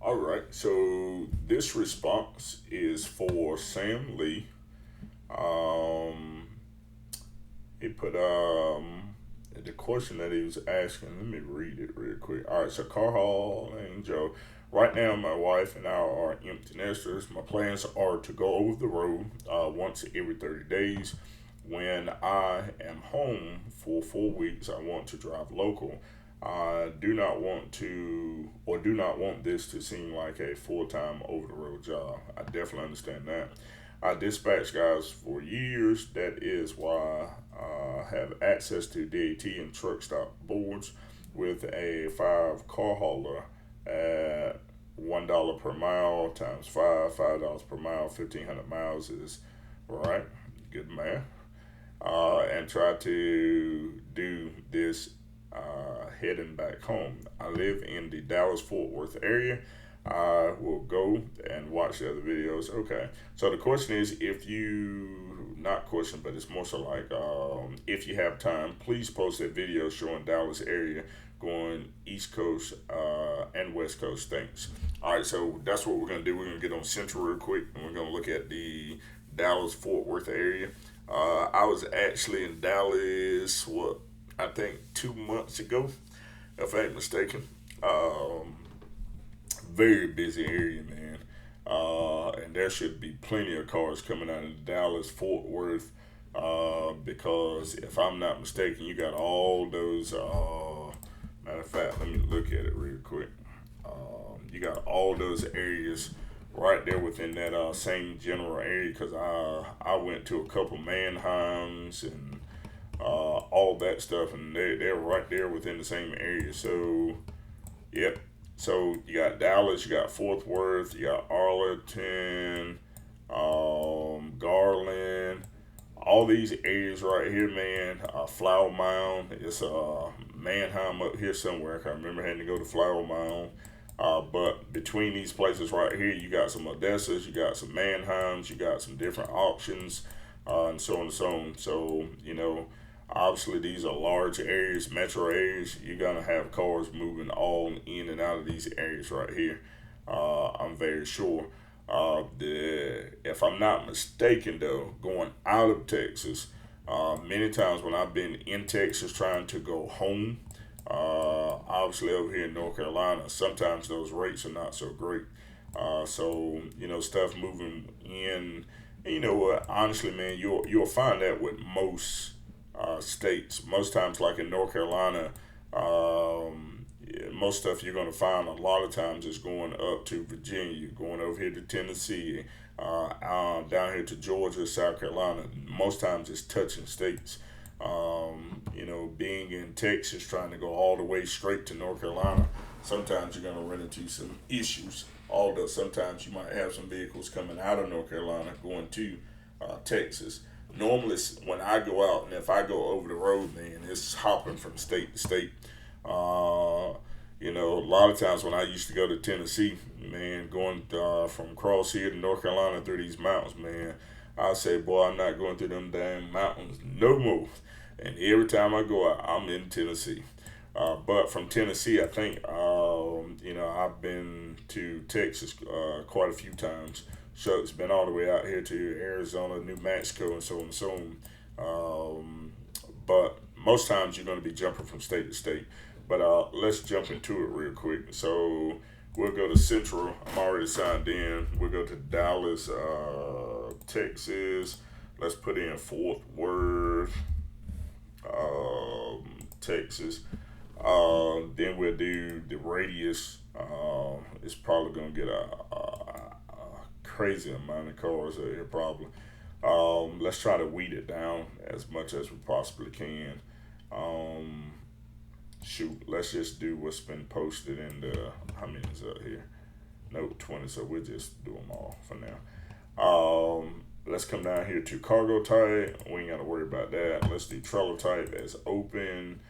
All right, so this response is for Sam Lee. Um, he put the question that he was asking. Let me read it real quick. All right, so Carl and Joe. Right now, my wife and I are empty nesters. My plans are to go over the road once every 30 days. When I am home for 4 weeks, I want to drive local. I do not want to, or do not want this to seem like a full time over the road job. I definitely understand that. I dispatch guys for years. That is why I have access to DAT and truck stop boards with a 5 car hauler at $1 per mile times $5 per mile, 1,500 miles is right. Good math. And try to do this heading back home. I live in the Dallas Fort Worth area. I will go and watch the other videos. Okay. So the question is, if you, not question, but it's more so like, if you have time, please post that video showing Dallas area going East Coast and West Coast. Thanks. All right. So that's what we're going to do. We're going to get on Central real quick, and we're going to look at the Dallas Fort Worth area. I was actually in Dallas, what, I think 2 months ago, if I ain't mistaken. Very busy area, man. And there should be plenty of cars coming out of Dallas, Fort Worth, because if I'm not mistaken, you got all those. Matter of fact, let me look at it real quick. You got all those areas right there within that same general area because I went to a couple Manheims and all that stuff, and they're right there within the same area. So, yep. So you got Dallas, you got Fort Worth, you got Arlington, Garland, all these areas right here, man. Flower Mound, it's Manheim up here somewhere. I can't remember having to go to Flower Mound. But between these places right here, you got some Odessas, you got some Manheims, you got some different auctions, and so on and so on. So, obviously these are large areas, metro areas. You're going to have cars moving all in and out of these areas right here. I'm very sure. If I'm not mistaken, though, going out of Texas, many times when I've been in Texas trying to go home, obviously over here in North Carolina, sometimes those rates are not so great. So stuff moving in. And you know what? Honestly, man, you'll find that with most states. Most times, like in North Carolina, yeah, most stuff you're going to find a lot of times is going up to Virginia, going over here to Tennessee, down here to Georgia, South Carolina. Most times it's touching states. Being in Texas, trying to go all the way straight to North Carolina, sometimes you're going to run into some issues. Although sometimes you might have some vehicles coming out of North Carolina going to Texas. Normally, when I go out and if I go over the road, man, it's hopping from state to state. A lot of times when I used to go to Tennessee, man, going from across here to North Carolina through these mountains, man, I say, boy, I'm not going through them damn mountains no more. And every time I go out, I'm in Tennessee. But from Tennessee, I think, I've been to Texas quite a few times. So it's been all the way out here to Arizona, New Mexico, and so on and so on. But most times you're going to be jumping from state to state. But let's jump into it real quick. So we'll go to Central. I'm already signed in. We'll go to Dallas, Texas. Let's put in Fort Worth, Texas. Then we'll do the radius. It's probably going to get a crazy amount of cars out here, probably. Let's try to weed it down as much as we possibly can. Let's just do what's been posted in the, how many is up here? Nope, 20, so we'll just do them all for now. Let's come down here to cargo type. We ain't got to worry about that. Let's do trailer type as open.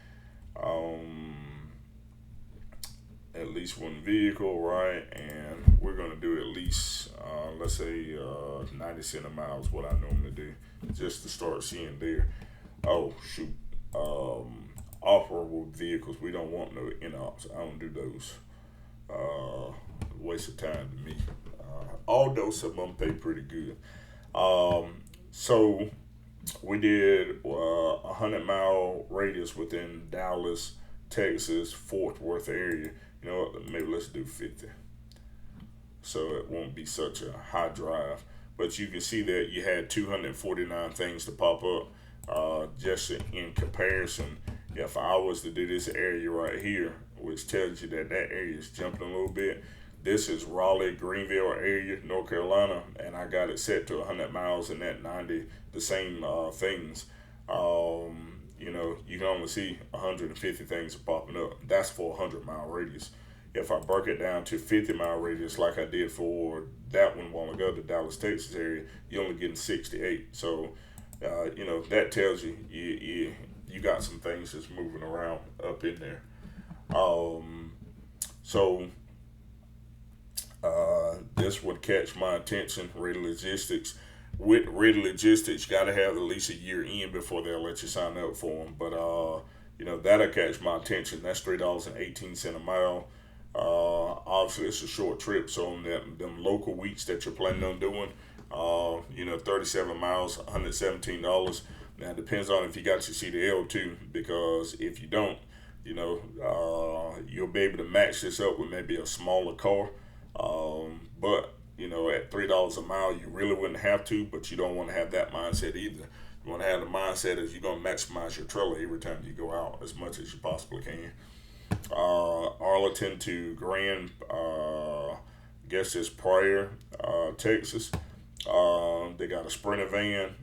At least one vehicle, right? And we're going to do at least, let's say, 90 cents a mile is what I normally do, just to start seeing there. Oh, shoot. Operable vehicles. We don't want no in-ops. I don't do those. waste of time to me. Although some of them pay pretty good. So we did 100-mile radius within Dallas, Texas, Fort Worth area. You know what? Maybe let's do 50, so it won't be such a high drive. But you can see that you had 249 things to pop up. Just in comparison, if I was to do this area right here, which tells you that that area is jumping a little bit. This is Raleigh, Greenville area, North Carolina, and I got it set to 100 miles and that 90, the same things. You know, you can only see 150 things popping up. That's for a 100-mile radius. If I break it down to 50-mile radius, like I did for that one a while ago, the Dallas, Texas area, you're only getting 68. So, you know, that tells you you got some things that's moving around up in there. So this would catch my attention. Ready Logistics. With Ready Logistics, you got to have at least a year in before they'll let you sign up for them. But you know, that'll catch my attention. That's $3.18 a mile. Obviously, it's a short trip, so on them local weeks that you're planning on doing, you know, 37 miles, $117. Now, it depends on if you got your CDL too, because if you don't, you know, you'll be able to match this up with maybe a smaller car. But, you know, at $3 a mile, you really wouldn't have to, but you don't want to have that mindset either. You want to have the mindset as you're going to maximize your trailer every time you go out as much as you possibly can. Arlington to Grand, guess it's Pryor, Texas. They got a Sprinter van,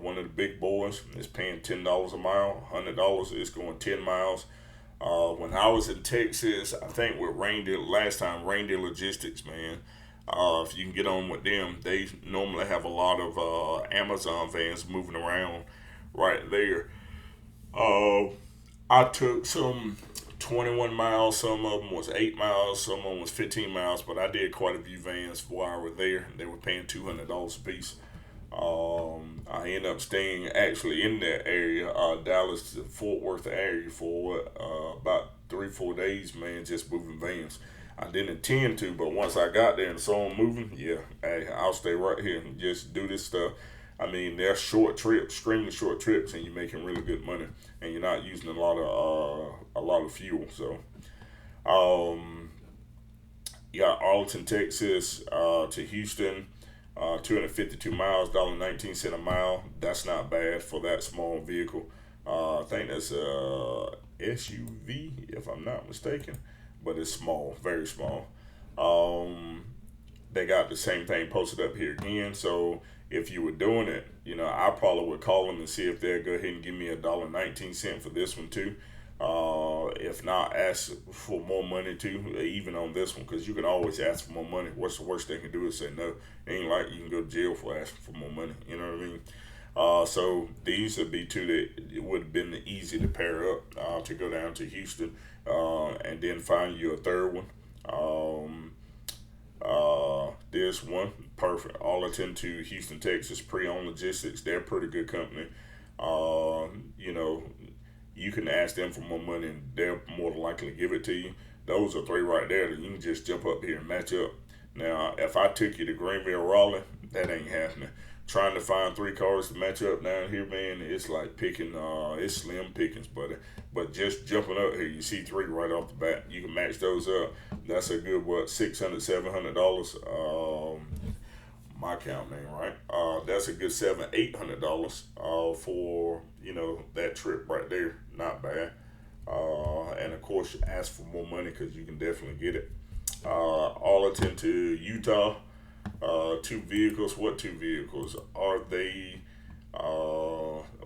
one of the big boys. It's paying $10 a mile, $100. It's going 10 miles. When I was in Texas, I think with Reindeer Logistics, man. If you can get on with them, they normally have a lot of Amazon vans moving around right there. I took some 21 miles, some of them was 8 miles, some of them was 15 miles, but I did quite a few vans while I was there. They were paying $200 a piece. I ended up staying actually in that area, Dallas to Fort Worth area for about 3-4 days, man, just moving vans. I didn't intend to, but once I got there and saw them moving, yeah, hey, I'll stay right here and just do this stuff. I mean, they're short trips, extremely short trips, and you're making really good money, and you're not using a lot of fuel. So, you got Arlington, Texas, to Houston, 252 miles, $1.19 a mile. That's not bad for that small vehicle. I think that's a SUV, if I'm not mistaken, but it's small, very small. They got the same thing posted up here again. So if you were doing it, you know, I probably would call them and see if they'll go ahead and give me $1.19 for this one too. If not, ask for more money too, even on this one, because you can always ask for more money. What's the worst they can do is say no. It ain't like you can go to jail for asking for more money. You know what I mean? So these would be two that it would have been easy to pair up to go down to Houston and then find you a third one. This one, perfect. Arlington to Houston, Texas, Pre-Owned Logistics. They're a pretty good company. You know, you can ask them for more money and they're more than likely to give it to you. Those are three right there that you can just jump up here and match up. Now, if I took you to Greenville, Raleigh, that ain't happening. Trying to find 3 cars to match up down here, man, it's like picking, it's slim pickings, buddy. But just jumping up here, you see 3 right off the bat. You can match those up. That's a good, $600, $700. My count ain't right. That's a good $700, $800 for, you know, that trip right there. Not bad. And of course, ask for more money because you can definitely get it. Arlington to Utah. 2 vehicles. What 2 vehicles are they?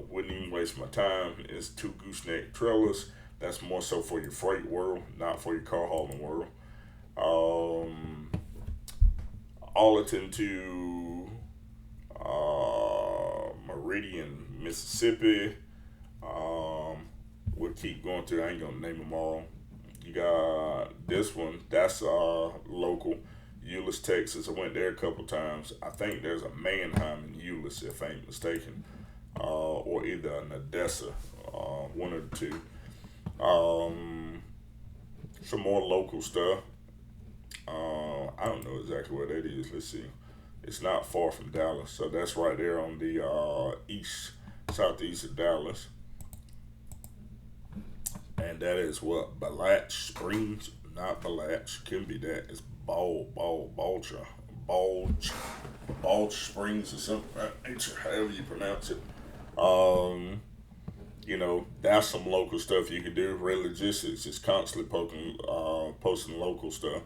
Wouldn't even waste my time. It's 2 gooseneck trailers. That's more so for your freight world, not for your car hauling world. Arlington to Meridian, Mississippi. We'll keep going through. I ain't gonna name them all. You got this one. That's local. Euless, Texas. I went there a couple times. I think there's a Mannheim in Euless, if I ain't mistaken, or either an Odessa, one of the two. Some more local stuff. I don't exactly where that is. Let's see. It's not far from Dallas, so that's right there on the southeast of Dallas, and that is what Balach Springs, not Balach. Can be that. It's Balch, Balch Springs or something of that nature, however you pronounce it. Um, that's some local stuff you can do. Red Logistics is constantly posting local stuff.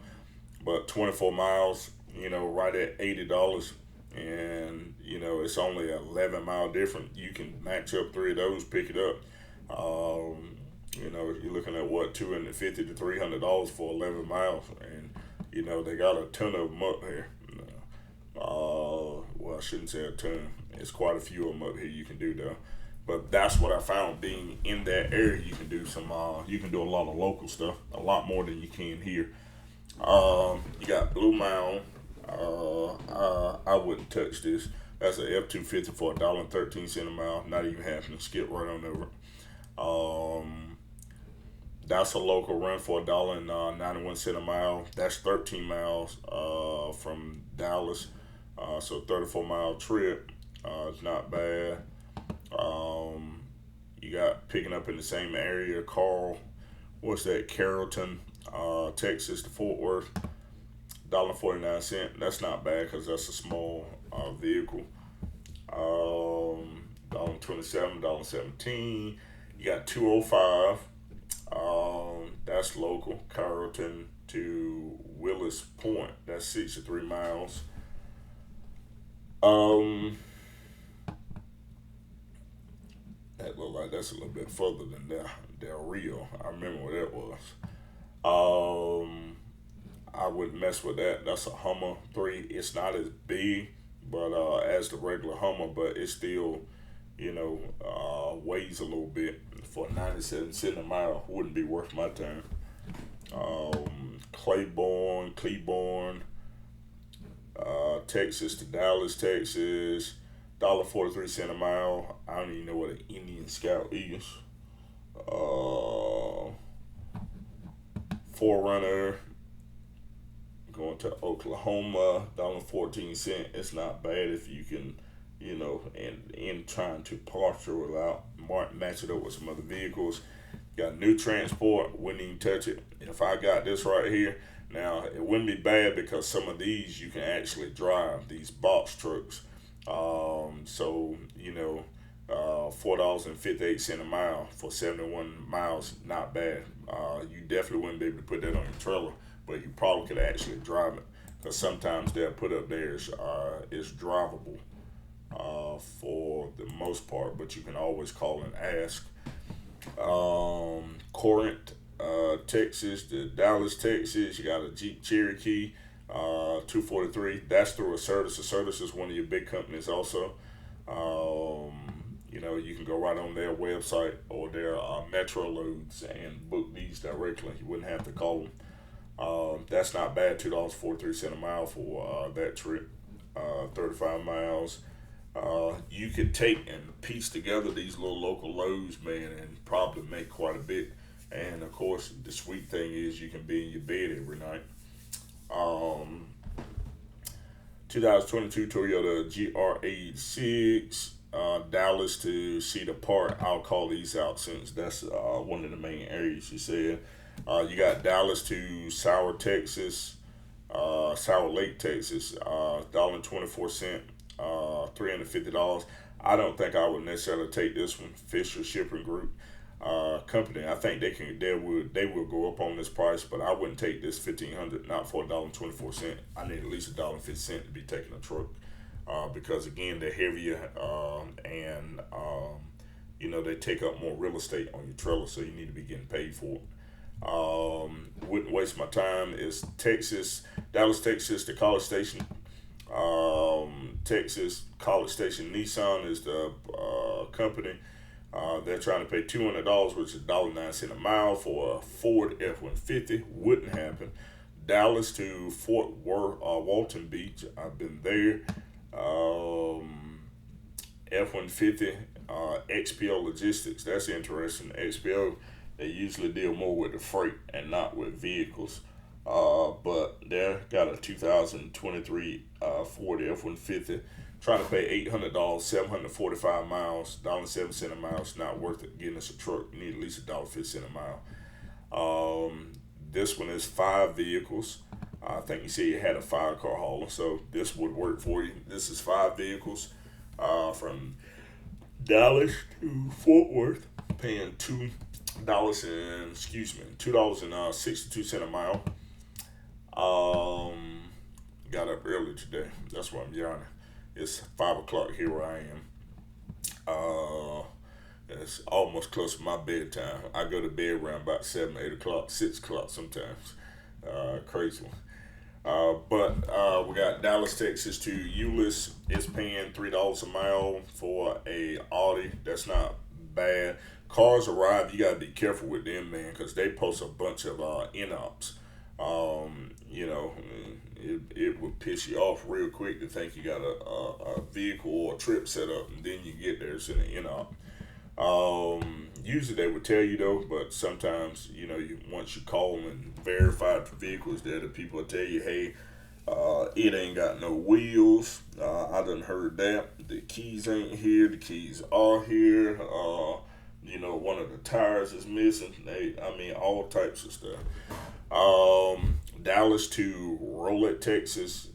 But 24 miles, right at $80, and it's only an 11-mile difference. You can match up three of those, pick it up. You're looking at what, $250 to $300 for 11 miles, and they got a ton of them up here. Well, I shouldn't say a ton. It's quite a few of them up here you can do though. But that's what I found, being in that area. You can do you can do a lot of local stuff, a lot more than you can here. You got Blue Mound. I wouldn't touch this. That's an F-250 for $1.13 a mile. Not even having to skip right on over. That's a local run for $1.91 a mile. That's 13 miles from Dallas. So 34-mile trip. It's not bad. You got picking up in the same area, Carrollton, Texas to Fort Worth, $1.49. That's not bad because that's a small vehicle. $1.27, $1.17. You got 205. That's local, Carrollton to Willis Point. That's 63 miles. That look like that's a little bit further than Del Rio. I remember where that was. I wouldn't mess with that. That's a Hummer 3. It's not as big, but as the regular Hummer, but it still, weighs a little bit. For 97 cents a mile, wouldn't be worth my time. Cleburne, Texas to Dallas, Texas. $1.43 a mile. I don't even know what an Indian Scout is. Forerunner going to Oklahoma, $1.14. It's not bad if you can, and in trying to partial it out, match it up with some other vehicles. Got new transport, wouldn't even touch it. If I got this right here, now it wouldn't be bad because some of these you can actually drive, these box trucks. $4.58 a mile for 71 miles, not bad. You definitely wouldn't be able to put that on your trailer, but you probably could actually drive it because sometimes they'll put up there is drivable for the most part, but you can always call and ask. Corinth, Texas to Dallas, Texas. You got a Jeep Cherokee. 243. That's through Assertus. Assertus is one of your big companies also. You can go right on their website or their Metro loads and book these directly. You wouldn't have to call them. That's not bad. $2.43 a mile for that trip. 35 miles. You could take and piece together these little local loads, man, and probably make quite a bit. And of course, the sweet thing is you can be in your bed every night. 2022 Toyota GR86, Dallas to Cedar Park. I'll call these out since that's one of the main areas you said. You got Dallas to Sour Lake, Texas, $1.24, $350. I don't think I would necessarily take this one. Fisher Shipping Group company. I think they will go up on this price, but I wouldn't take this $1,500 not for $1.24. I need at least $1.50 to be taking a truck because again they're heavier and they take up more real estate on your trailer, so you need to be getting paid for it. Wouldn't waste my time. Is Dallas, Texas to College Station. Texas College Station Nissan is the company. They're trying to pay $200, which is $1.09 a mile for a Ford F-150. Wouldn't happen. Dallas to Fort Worth, Walton Beach. I've been there. F-150, XPO Logistics. That's interesting. XPO, they usually deal more with the freight and not with vehicles. But they got a 2023 Ford F-150. Trying to pay $800, 745 miles, $1.07 a mile. It's not worth it getting us a truck. You need at least $1.50 a mile. This one is 5 vehicles. I think you said you had a 5 car hauler, so this would work for you. This is 5 vehicles from Dallas to Fort Worth, paying $2.62 a mile. Got up early today. That's why I'm yawning. It's 5 o'clock here where I am. It's almost close to my bedtime. I go to bed around about 7, 8 o'clock, 6 o'clock sometimes. Crazy one. But we got Dallas, Texas to Euless. It's paying $3 a mile for a Audi. That's not bad. Cars arrive. You gotta be careful with them, man, because they post a bunch of in-ops. You know, it will piss you off real quick to think you got a vehicle or a trip set up, and then you get there, it's in an in-op. Usually they would tell you though, but sometimes once you call them and verify the vehicle is there, the people will tell you, hey, it ain't got no wheels. I done heard that. The keys ain't here. The keys are here. One of the tires is missing. All types of stuff. Dallas to Rolette, Texas.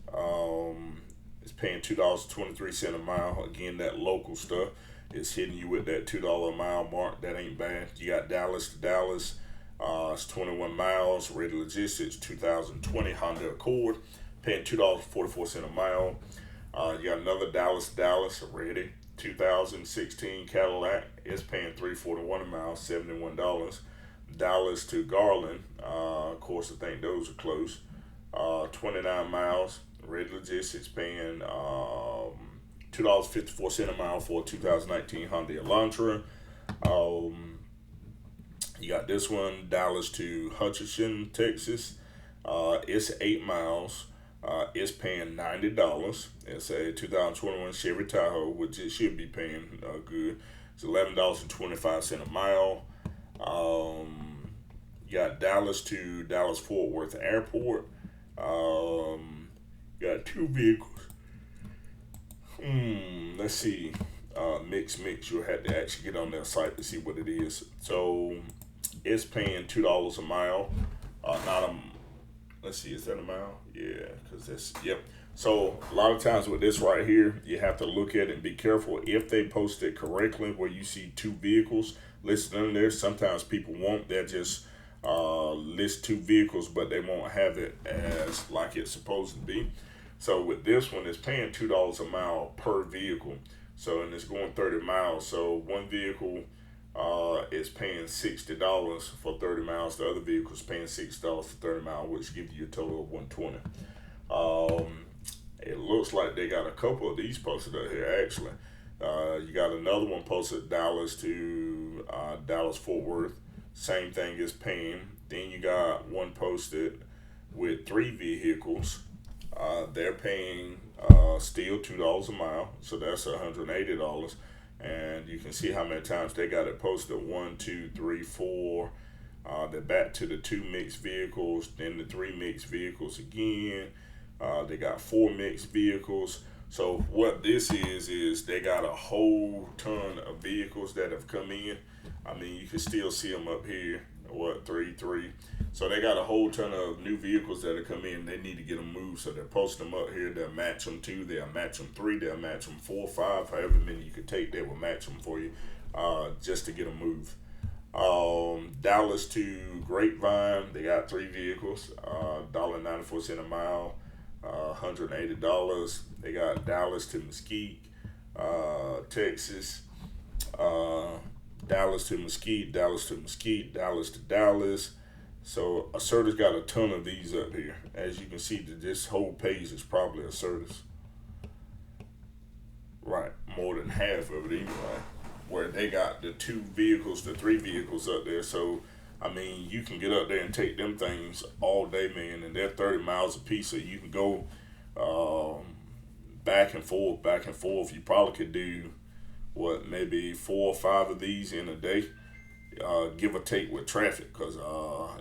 It's paying $2.23 a mile. Again, that local stuff. It's hitting you with that $2 a mile mark. That ain't bad. You got Dallas to Dallas. It's 21 miles. Ready Logistics, 2020 Honda Accord, paying $2.44 a mile. You got another Dallas to Dallas Ready 2016 Cadillac. It's paying $3.41 a mile, $71. Dallas to Garland. Of course, I think those are close. 29 miles. Ready Logistics paying $2.54 a mile for a 2019 Hyundai Elantra. You got this one, Dallas to Hutchinson, Texas. It's 8 miles. It's paying $90. It's a 2021 Chevy Tahoe, which it should be paying good. It's $11.25 a mile. You got Dallas to Dallas Fort Worth Airport. You got 2 vehicles. Let's see. Mix. You'll have to actually get on their site to see what it is. So it's paying $2 a mile. Let's see, is that a mile? Yeah, because that's, yep. So a lot of times with this right here, you have to look at it and be careful if they post it correctly where you see 2 vehicles listed in there. Sometimes people won't. They'll just list 2 vehicles, but they won't have it as like it's supposed to be. So with this one, it's paying $2 a mile per vehicle. So, and it's going 30 miles. So one vehicle is paying $60 for 30 miles. The other vehicle is paying $6 for 30 miles, which gives you a total of $120. It looks like they got a couple of these posted out here, actually. You got another one posted Dallas to Dallas Fort Worth. Same thing is paying. Then you got one posted with 3 vehicles. They're paying still $2 a mile, so that's $180. And you can see how many times they got it posted. 1, 2, 3, 4. They're back to the 2 mixed vehicles, then the 3 mixed vehicles again. They got 4 mixed vehicles. So what this is they got a whole ton of vehicles that have come in. I mean, you can still see them up here. 3. So they got a whole ton of new vehicles that have come in. They need to get them moved, so they're posting them up here. They'll match them 2, they'll match them 3, they'll match them 4, 5, however many you could take, they will match them for you, just to get them moved. Dallas to Grapevine, they got 3 vehicles, $1.94 a mile, $180. They got Dallas to Mesquite, Texas, Dallas to Mesquite, Dallas to Mesquite, Dallas to Dallas. So Assertus got a ton of these up here. As you can see, this whole page is probably Assertus. Right, more than half of it anyway. Where they got the 2 vehicles, the 3 vehicles up there. So, I mean, you can get up there and take them things all day, man. And they're 30 miles a piece, so you can go back and forth, back and forth. You probably could do, maybe 4 or 5 of these in a day. give or take with traffic, because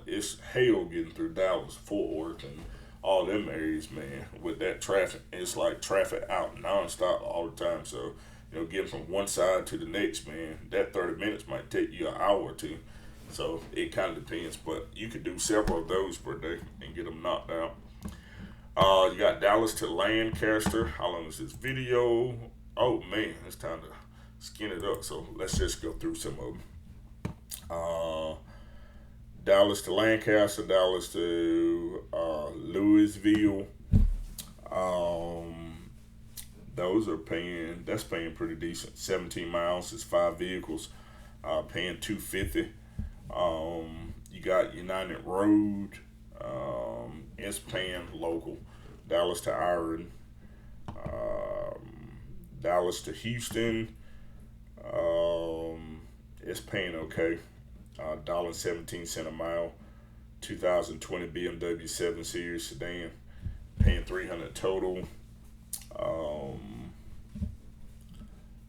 it's hell getting through Dallas, Fort Worth, and all them areas, man. With that traffic, it's like traffic out nonstop all the time. So, getting from one side to the next, man, that 30 minutes might take you an hour or two. So it kind of depends, but you could do several of those per day and get them knocked out. You got Dallas to Lancaster. How long is this video? Oh man, it's time to skin it up. So let's just go through some of them. Dallas to Lancaster, Dallas to Louisville. Those are that's paying pretty decent. 17 miles is 5 vehicles, paying $250. You got United Road, it's paying local. Dallas to Iron, Dallas to Houston, it's paying okay. $1.17 a mile. 2020 BMW 7 Series sedan, paying $300 total.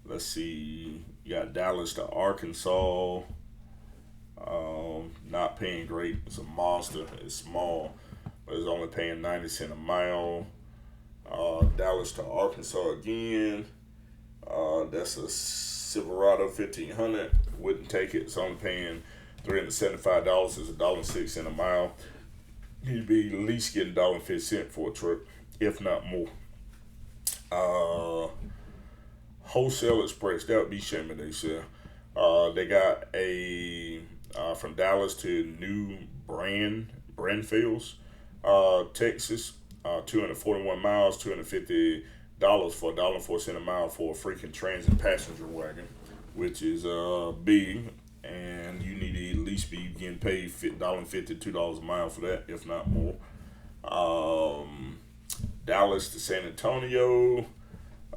Let's see, you got Dallas to Arkansas. Not paying great. It's a monster. It's small, but it's only paying 90 cents a mile. Dallas to Arkansas again. That's a Silverado 1500. Wouldn't take it. It's only paying $375. It's $1.06 a mile. You'd be at least getting $1.50 for a truck, if not more. Wholesale Express, that would be shaming themselves. They got a from Dallas to New Braunfels, Texas, 241 miles, $250 for $1.04 a mile for a freaking transit passenger wagon, which is big, and you need to at least be getting paid $1.50, $2 a mile for that, if not more. Dallas to San Antonio,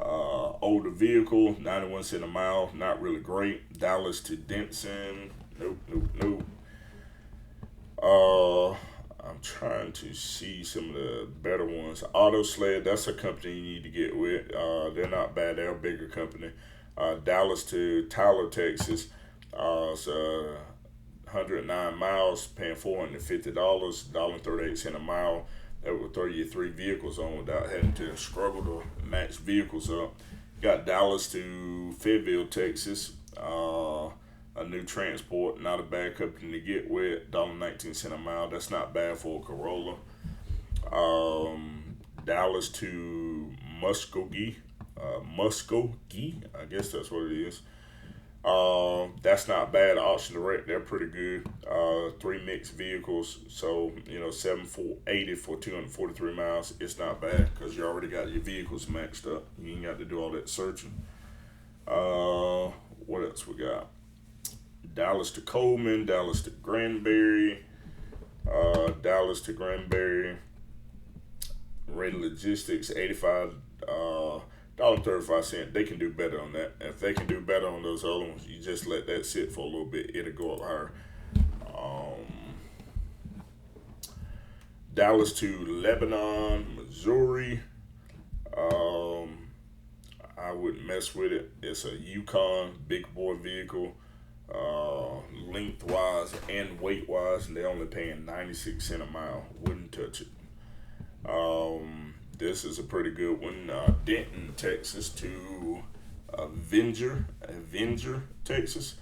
older vehicle, 91 cents a mile, not really great. Dallas to Denton, nope. I'm trying to see some of the better ones. Auto Sled, that's a company you need to get with. They're not bad, they're a bigger company. Dallas to Tyler, Texas, it's 109 miles, paying $450, $1.38 a mile. That would throw you 3 vehicles on without having to struggle to match vehicles up. Got Dallas to Fayetteville, Texas. A new transport, not a bad company to get with. $1.19 a mile. That's not bad for a Corolla. Dallas to Muskogee. I guess that's what it is. That's not bad. Auction Direct, they're pretty good. 3 mixed vehicles, so 780 for 243 miles. It's not bad because you already got your vehicles maxed up. You ain't got to do all that searching. What else we got? Dallas to Coleman, Dallas to Granbury, Dallas to Granbury. Rate Logistics, $85.35. They can do better on that. If they can do better on those other ones, you just let that sit for a little bit. It'll go up higher. Dallas to Lebanon, Missouri. I wouldn't mess with it. It's a Yukon big boy vehicle, lengthwise and weight wise, and they're only paying 96 cents a mile. Wouldn't touch it. This is a pretty good one. Denton, Texas to Avenger, Texas.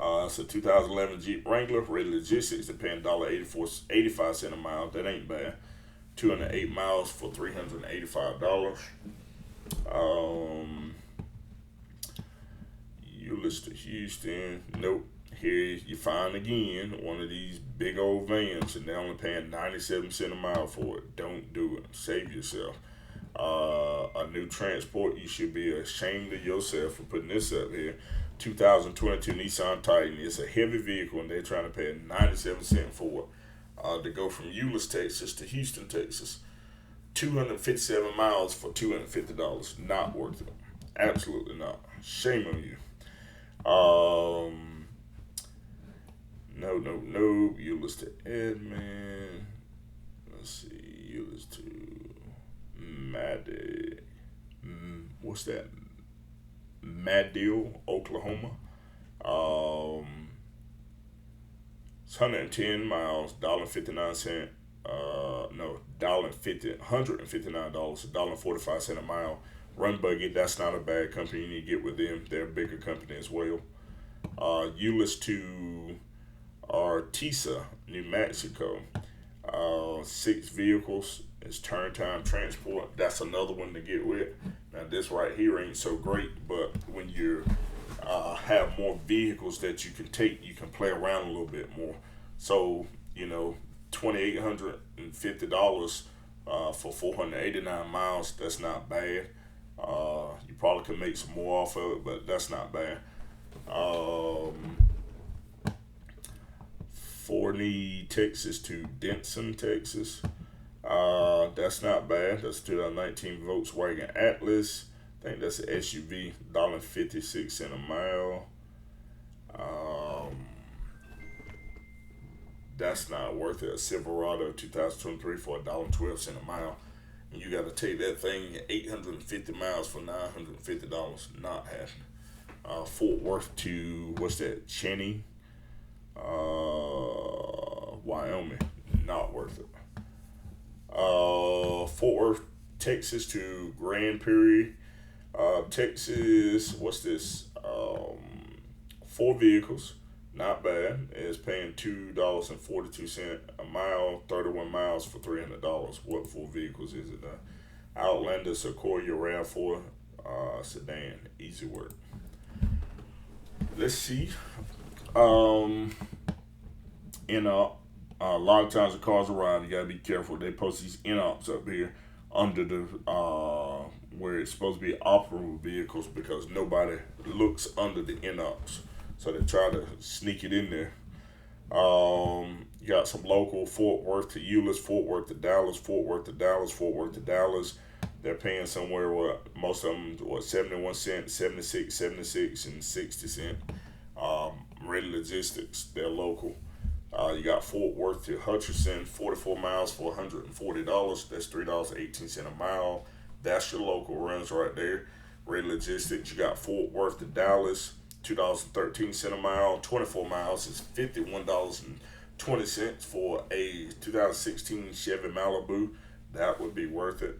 It's a 2011 Jeep Wrangler. Rated Logistics, they're paying $1.85 a mile. That ain't bad. 208 miles for $385. Euless to Houston. Nope. Here you find again one of these big old vans, and they're only paying 97 cents a mile for it. Don't do it. Save yourself. A new transport, you should be ashamed of yourself for putting this up here. 2022 Nissan Titan. It's a heavy vehicle, and they're trying to pay 97 cents for it. To go from Euless, Texas to Houston, Texas. 257 miles for $250. Not worth it. Absolutely not. Shame on you. No. Euless to Edmond. Let's see. Euless to what's that? Madill, Oklahoma. It's 110 miles, $1.59. No, $159, $1.45 a mile. Run Buggy, that's not a bad company. You need to get with them. They're a bigger company as well. Euless to Artesia, New Mexico. 6 vehicles. It's turn time transport. That's another one to get with. Now this right here ain't so great, but when you have more vehicles that you can take, you can play around a little bit more. So $2,850 for 489 miles. That's not bad. You probably could make some more off of it, but that's not bad. Forney, Texas to Denton, Texas. That's not bad. That's a 2019 Volkswagen Atlas. I think that's an SUV. $1.56 a mile. That's not worth it. A Silverado 2023 for $1.12 a mile. And you got to take that thing 850 miles for $950. Not happening. Fort Worth to what's that? Cheney, Wyoming. Not worth it. Fort Worth, Texas to Grand Prairie, Texas. What's this? 4 vehicles. Not bad. It's paying $2.42 a mile, 31 miles for $300. What 4 vehicles is it? Outlander, Sequoia, RAV4, sedan. Easy work. Let's see. A lot of times the cars around, you gotta be careful. They post these in-ops up here under the where it's supposed to be operable vehicles because nobody looks under the in-ops. So they try to sneak it in there. You got some local Fort Worth to Euless, Fort Worth to Dallas, Fort Worth to Dallas, Fort Worth to Dallas. They're paying somewhere most of them 71 cents, 76, and 60 cents. Ready Logistics, they're local. You got Fort Worth to Hutchinson, 44 miles for $140. That's $3.18 a mile. That's your local runs right there. Ready Logistics. You got Fort Worth to Dallas, $2.13 a mile. 24 miles is $51.20 for a 2016 Chevy Malibu. That would be worth it.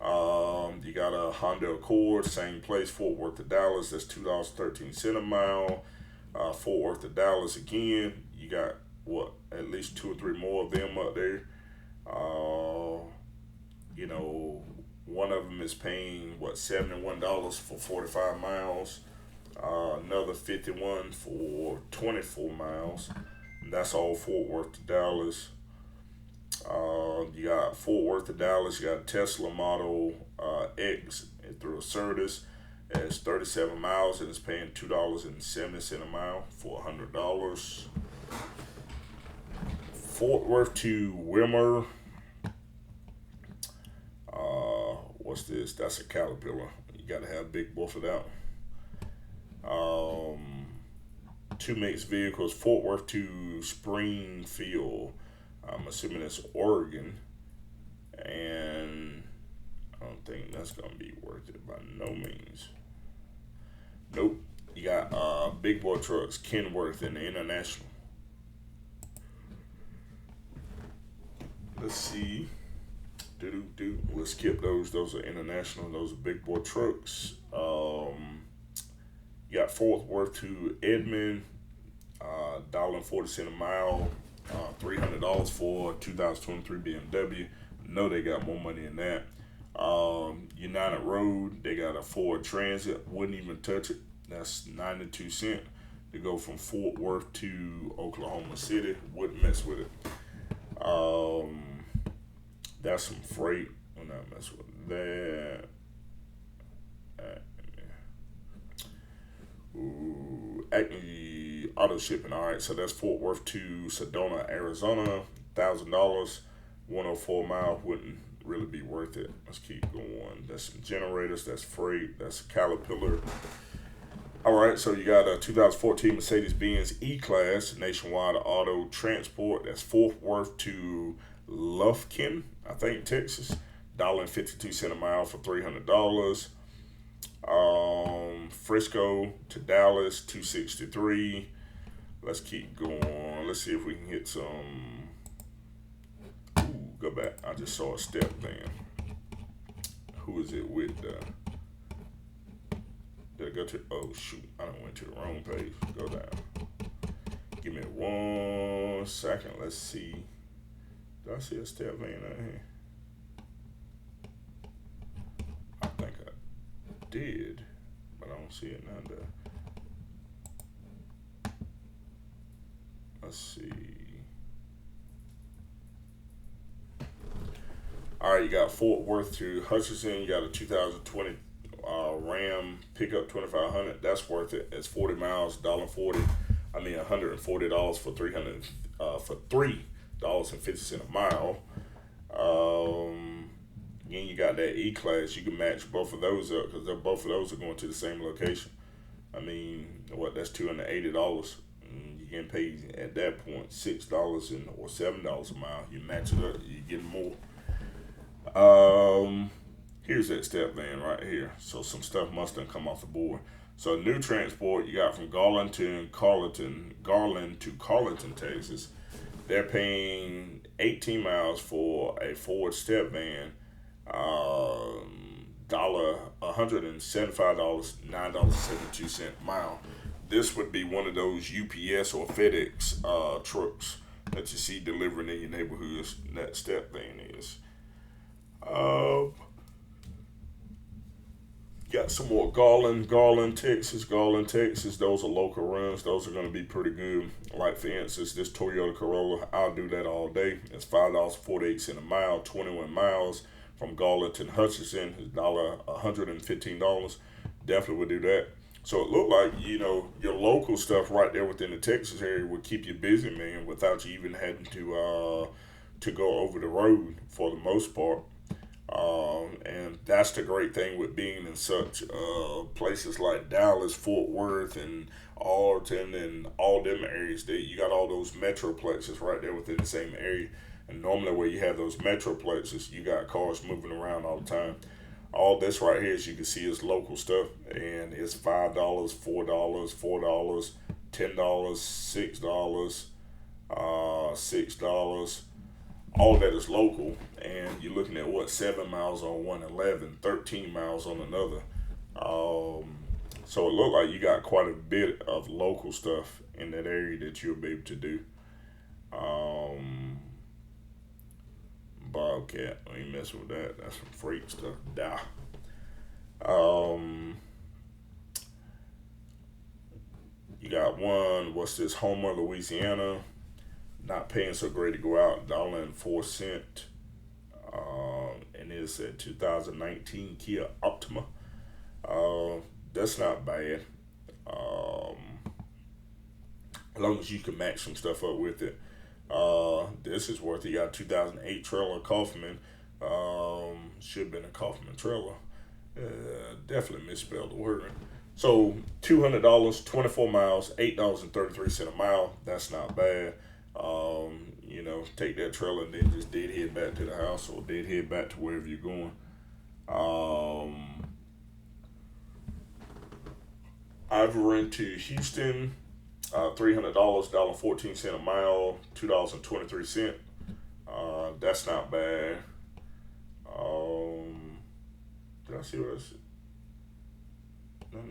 You got a Honda Accord, same place, Fort Worth to Dallas. That's $2.13 a mile. Fort Worth to Dallas again. You got at least 2 or 3 more of them up there. One of them is paying $71 for 45 miles. Another 51 for 24 miles. And that's all Fort Worth to Dallas. You got Fort Worth to Dallas. You got a Tesla Model X through a Certus. It's 37 miles and it's paying $2.70 a mile for $100. Fort Worth to Wilmer. What's this? That's a Caterpillar. You got to have a big boy for that one. 2 mixed vehicles. Fort Worth to Springfield. I'm assuming that's Oregon. And I don't think that's going to be worth it by no means. Nope. You got big boy trucks, Kenworth and the International. Let's see. We'll skip those. Those are international. Those are big boy trucks. You got Fort Worth to Edmond, $1.40 a mile, $300 for 2023 BMW. No, they got more money than that. United Road, they got a Ford Transit. Wouldn't even touch it. That's 92 cents to go from Fort Worth to Oklahoma City. Wouldn't mess with it. That's some freight. Will not mess with that. Acme Auto Shipping. All right, so that's Fort Worth to Sedona, Arizona. $1,000, 104 mile. Wouldn't really be worth it. Let's keep going. That's some generators. That's freight. That's a Caterpillar. All right, so you got a 2014 Mercedes-Benz E-Class Nationwide Auto Transport. That's Fort Worth to Lufkin, I think, Texas. $1.52 a mile for $300. Frisco to Dallas, $263. Let's keep going. Let's see if we can hit some. Ooh, go back. I just saw a step van. Who is it with? Did I go to? Oh shoot! I done went to the wrong page. Go down. Give me 1 second. Let's see. Do I see a step van out here? I think I did, but I don't see it now. Let's see. All right, you got Fort Worth to Hutchinson. You got a 2020 Ram pickup 2500. That's worth it. It's 40 miles, $1.40. I mean $140 for $3.50 a mile. Again, you got that E-Class. You can match both of those up because both of those are going to the same location. I mean, that's $280. You getting paid at that point $6 or $7 a mile. You match it up, you get more. Here's that step van right here. So some stuff must have come off the board. So new transport you got from Garland to Carlinton, Texas. They're paying 18 miles for a Ford step van. $175, $9.72 a mile. This would be one of those UPS or FedEx trucks that you see delivering in your neighborhoods. That step van is. Got some more Garland, Texas. Those are local runs. Those are going to be pretty good. Like for instance, this Toyota Corolla, I'll do that all day. It's $5.48 a mile, 21 miles from Garland to Hutchinson. It's $115. Definitely would do that. So it looked like, your local stuff right there within the Texas area would keep you busy, man, without you even having to go over the road for the most part. And that's the great thing with being in such places like Dallas, Fort Worth, and Arlington, and all them areas. You got all those metroplexes right there within the same area. And normally where you have those metroplexes, you got cars moving around all the time. All this right here, as you can see, is local stuff, and it's $5, $4, $4, $10, $6, all that is local, and you're looking at 7 miles on one, 11, 13 miles on another. So it looked like you got quite a bit of local stuff in that area that you'll be able to do. Bobcat, I ain't messing with that. That's some freak stuff. You got one, Homer, Louisiana. Not paying so great to go out, $1.04. And it's a 2019 Kia Optima. That's not bad. As long as you can match some stuff up with it. This is worth it. You got 2008 trailer Kaufman. Should have been a Kaufman trailer. Definitely misspelled the word. So $200, 24 miles, $8.33 a mile. That's not bad. Take that trailer and then just dead head back to the house or dead head back to wherever you're going. I've rented to Houston. $300, $1.14 a mile, $2.23. That's not bad. Did I see what I said? No.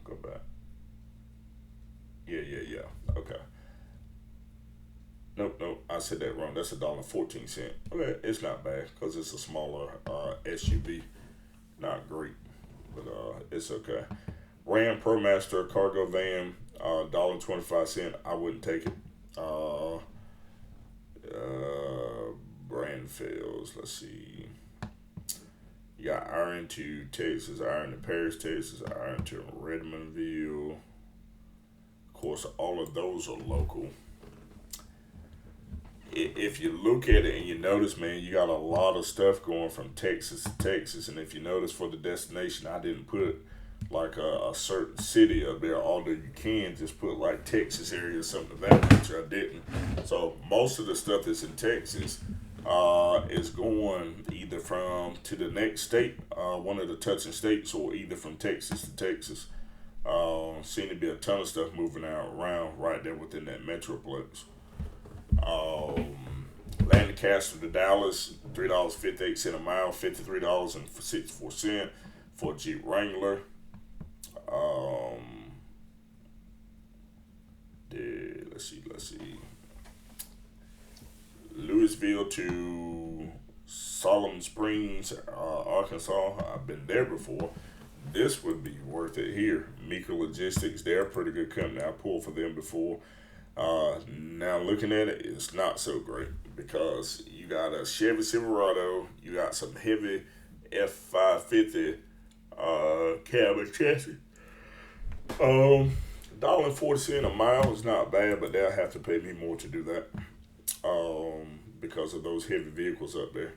Go back. Yeah. Okay. Nope. I said that wrong. That's $1.14. Okay, it's not bad because it's a smaller SUV. Not great, but it's okay. Ram ProMaster cargo van, $1.25. I wouldn't take it. Brand fails. Let's see. You got Iron to Texas, Iron to Paris, Texas, Iron to Redmondville. Of course, all of those are local. If you look at it and you notice, man, you got a lot of stuff going from Texas to Texas. And if you notice for the destination, I didn't put like a certain city up there, although you can just put like Texas area or something of that nature. I didn't. So most of the stuff that's in Texas is going either to the next state, one of the touching states, or either from Texas to Texas. Seem to be a ton of stuff moving out around right there within that metroplex. Lancaster to Dallas, $3.58 a mile, $53.64 for a Jeep Wrangler. Let's see. Louisville to Solomon Springs, Arkansas. I've been there before. This would be worth it here. Mika Logistics, they're a pretty good company. I pulled for them before. Now looking at it, it's not so great because you got a Chevy Silverado, you got some heavy F550 cab and chassis. $1.40 a mile is not bad, but they'll have to pay me more to do that. Because of those heavy vehicles up there,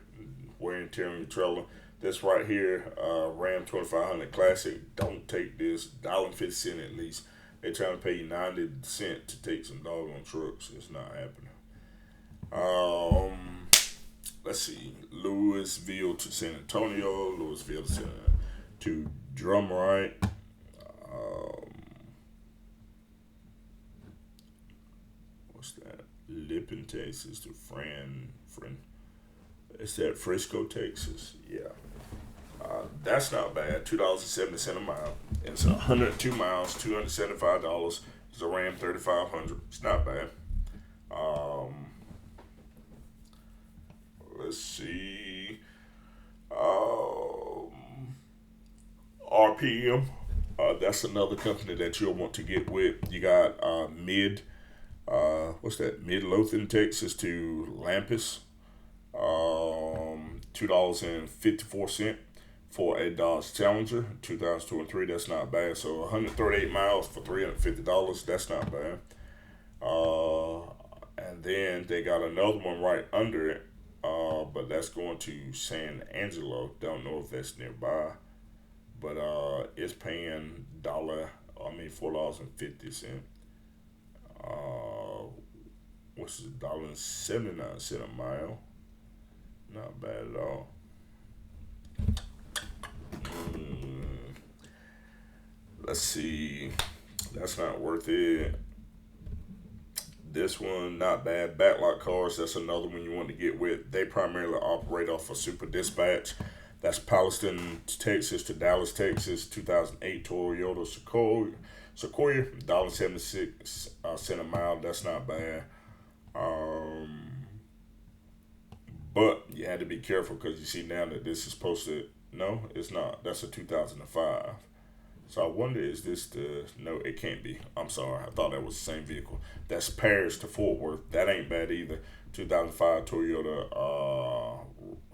wear and tear on your trailer. This right here, Ram 2500 Classic. Don't take this. $1.50 at least. They're trying to pay you 90 cents to take some doggone trucks. It's not happening. Let's see. Louisville to San Antonio. Louisville to Drumright. What's that? Lippin, Texas to Friend. It's that Frisco, Texas. Yeah. That's not bad. $2.70 a mile. It's 102 miles, $275. It's a Ram 3500. It's not bad. Let's see. RPM. That's another company that you'll want to get with. You got Midlothian, Texas to Lampus. $2.54 for a Dodge Challenger 2023. That's not bad. So 138 miles for $350. That's not bad. And then they got another one right under it, but that's going to San Angelo. Don't know if that's nearby, but it's paying $4.50. What's it, $1.79 a mile? Not bad at all. Let's see. That's not worth it. This one, not bad. Backlot Cars, that's another one you want to get with. They primarily operate off of Super Dispatch. That's Palestine, Texas to Dallas, Texas. 2008 Toyota Sequoia, $1.76 a mile. That's not bad. But you had to be careful because you see now that this is posted. No, it's not. That's a 2005. So I wonder, is this the... No, it can't be. I'm sorry. I thought that was the same vehicle. That's Paris to Fort Worth. That ain't bad either. 2005 Toyota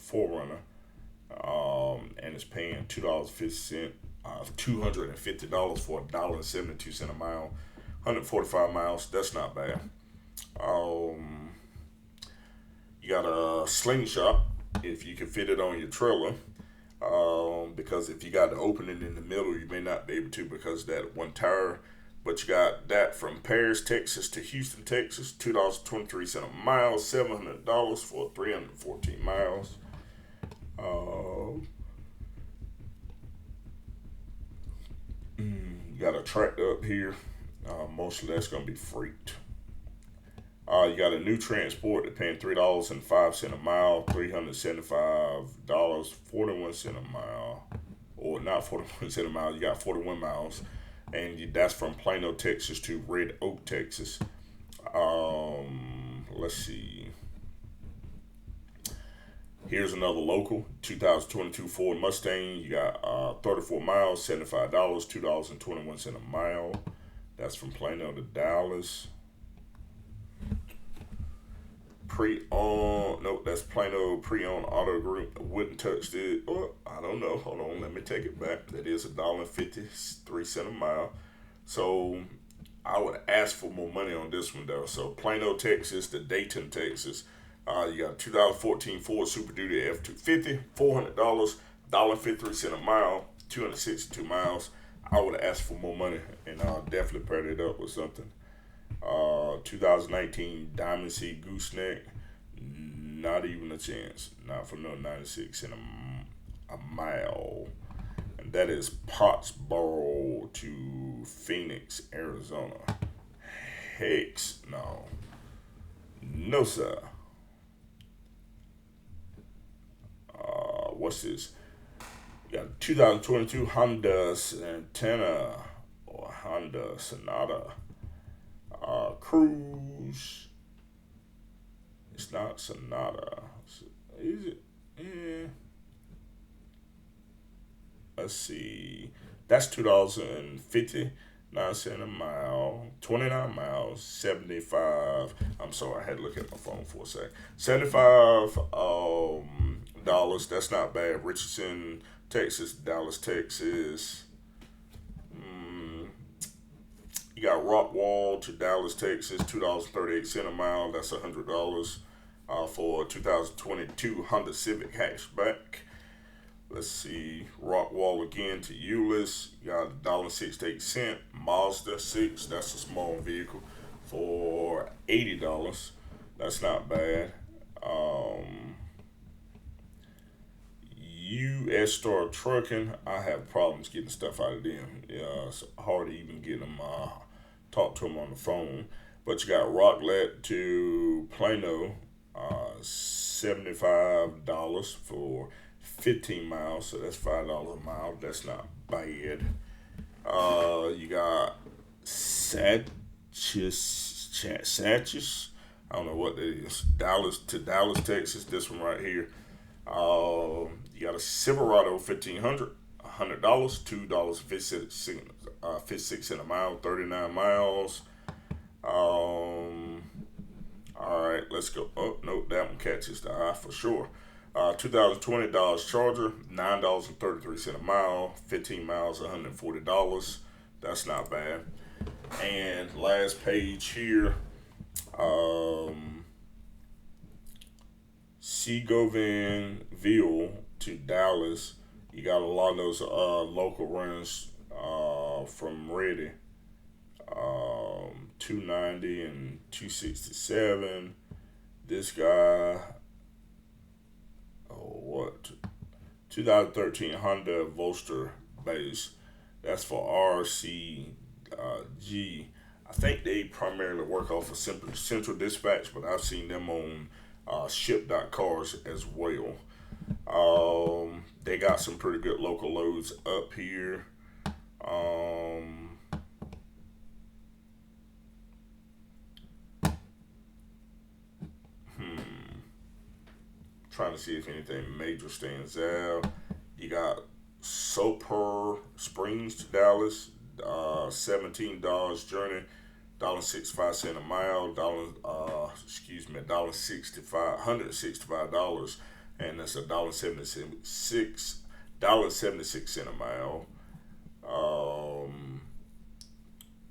4Runner. And it's paying $2.50, $250 for $1.72 a mile. 145 miles. That's not bad. You got a slingshot if you can fit it on your trailer. Because if you got the opening in the middle, you may not be able to because that one tire. But you got that from Paris, Texas to Houston, Texas, $2.23 a mile, $700 for 314 miles. You got a tractor up here. Most of that's going to be freight. You got a new transport. They're paying $3.05 a mile, $375, 41 cents a mile, or not 41 cents a mile. You got 41 miles, and that's from Plano, Texas to Red Oak, Texas. Let's see. Here's another local, 2022 Ford Mustang. You got 34 miles, $75, $2.21 a mile. That's from Plano to Dallas. Pre-owned, nope, that's Plano Pre-owned Auto Group. Wouldn't touch it. Oh, I don't know. Hold on, let me take it back. That is $1.53 a mile. So I would ask for more money on this one though. So Plano, Texas to Dayton, Texas. You got a 2014 Ford Super Duty F250, $400, $1.53 a mile, 262 miles. I would ask for more money, and I'll definitely pair it up with something. 2019 Diamond Sea Gooseneck, not even a chance. Not for no 96 in a mile. And That is Pottsboro to Phoenix, Arizona. Heck no. No, sir. What's this? You got 2022 Honda Santana or Honda Sonata Cruise. It's not Sonata. Is it? Yeah. Let's see. That's $2.59 a mile, 29 miles, 75. I'm sorry, I had to look at my phone for a sec. 75 dollars. That's not bad. Richardson, Texas, Dallas, Texas. You got Rockwall to Dallas, Texas, $2.38 a mile. That's $100 for 2022 Honda Civic hatchback. Let's see, Rockwall again to Euless. You got $1.68. Mazda 6, that's a small vehicle, for $80. That's not bad. U.S. Star Trucking, I have problems getting stuff out of them. Yeah, it's hard to even get them, talk to them on the phone. But you got Rocklet to Plano, $75 for 15 miles, so that's $5 a mile. That's not bad. You got Satchis. I don't know what that is. Dallas to Dallas, Texas. This one right here. You got a Silverado 1500, $100, $2.56 a mile, 39 miles. All right, let's go. Oh no, that one catches the eye for sure. 2020 Dodge Charger, $9.33 a mile, 15 miles, $140. That's not bad. And last page here, Seagoville to Dallas. You got a lot of those local runs from Ready, 290 and 267. This guy, what? 2013 Honda Volster base. That's for RCG. I think they primarily work off of Central Dispatch, but I've seen them on Ship.Cars as well. They got some pretty good local loads up here. Trying to see if anything major stands out. You got Soper Springs to Dallas, $17 journey, $1.65 a mile, $165, and that's $1.76 a mile.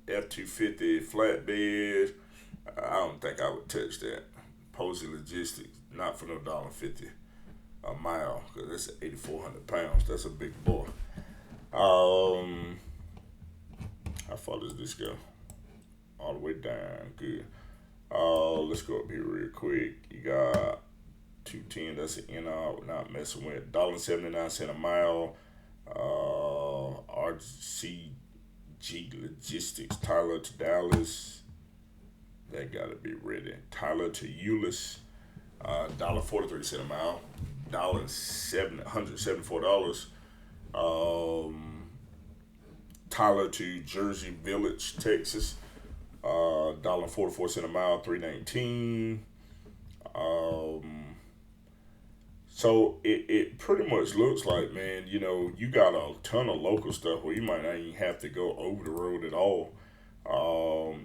F-250 flatbed. I don't think I would touch that. Posey Logistics, not for no $1.50 a mile, because that's 8,400 pounds. That's a big boy. How far does this go? All the way down. Good. Let's go up here real quick. You got 210. That's an in-out. We're not messing with. $1.79 a mile. RCG Logistics. Tyler to Dallas. That gotta be ready. Tyler to Euless. $1.43 a mile. $174. Tyler to Jersey Village, Texas. $1.44 a mile, $3.19. So it pretty much looks like, man, you know, you got a ton of local stuff where you might not even have to go over the road at all.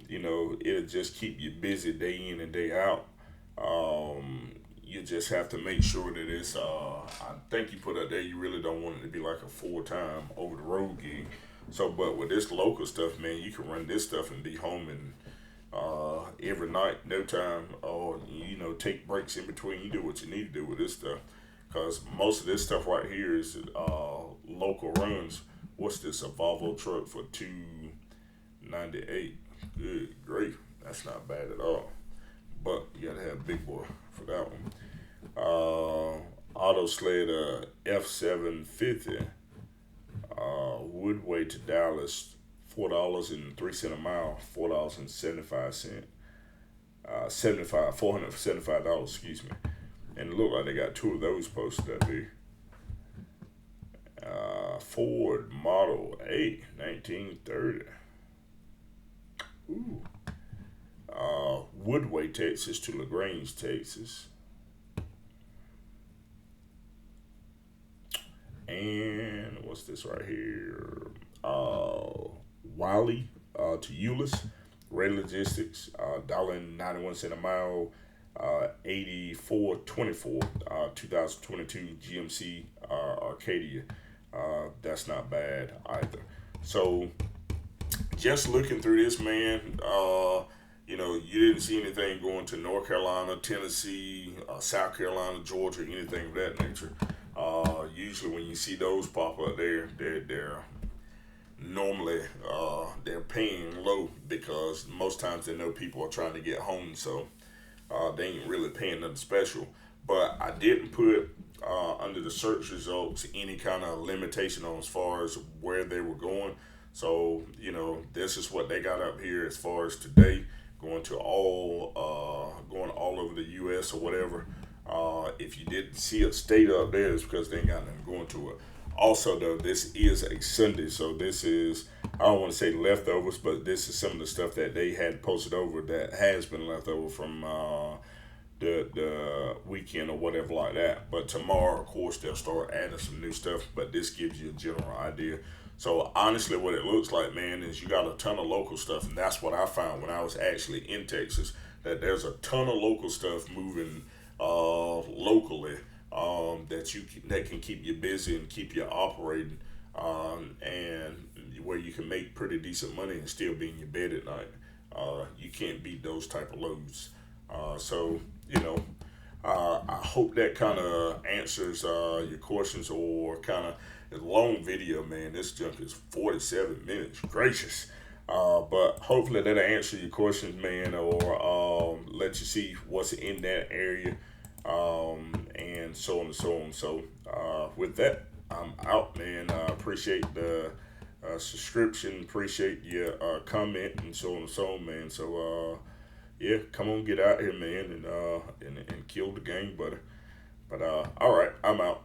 You know, it'll just keep you busy day in and day out. You just have to make sure that it's, I think you put out there, you really don't want it to be like a full-time over-the-road gig. So, but with this local stuff, man, you can run this stuff and be home and every night, no time, or, you know, take breaks in between. You do what you need to do with this stuff. Because most of this stuff right here is local runs. What's this, a Volvo truck for $298? Good grief, that's not bad at all. But you gotta have a big boy for that one. Auto Sled F750. Woodway to Dallas, $4.03 a mile, $4.75, 75 $475, excuse me. And it looked like they got two of those posted up here. Ford Model A, 1930. Ooh. Woodway, Texas to LaGrange, Texas. And what's this right here? Wiley to Euless. Ray Logistics, $1.91 a mile, 8424, 2022 GMC Arcadia. That's not bad either. So, just looking through this, man, you didn't see anything going to North Carolina, Tennessee, South Carolina, Georgia, anything of that nature. Usually, when you see those pop up there, they're normally they're paying low because most times they know people are trying to get home, so they ain't really paying nothing special. But I didn't put under the search results any kind of limitation on as far as where they were going. So this is what they got up here as far as today, going all over the U.S. or whatever. If you didn't see a state up there, it's because they ain't got nothing going to it. Also, though, this is a Sunday, so this is, I don't want to say leftovers, but this is some of the stuff that they had posted over that has been left over from the weekend or whatever like that. But tomorrow, of course, they'll start adding some new stuff, but this gives you a general idea. So honestly, what it looks like, man, is you got a ton of local stuff, and that's what I found when I was actually in Texas, that there's a ton of local stuff moving locally, that can keep you busy and keep you operating, and where you can make pretty decent money and still be in your bed at night. You can't beat those type of loads. So I hope that kind of answers your questions, or kind of a long video, man. This junk is 47 minutes. Gracious. But hopefully that'll answer your questions, man, or let you see what's in that area, and so on and so on. So with that, I'm out, man. I appreciate the subscription, appreciate your comment, and so on and so on, man. So yeah, come on, get out here, man, and kill the game, buddy. But all right, I'm out.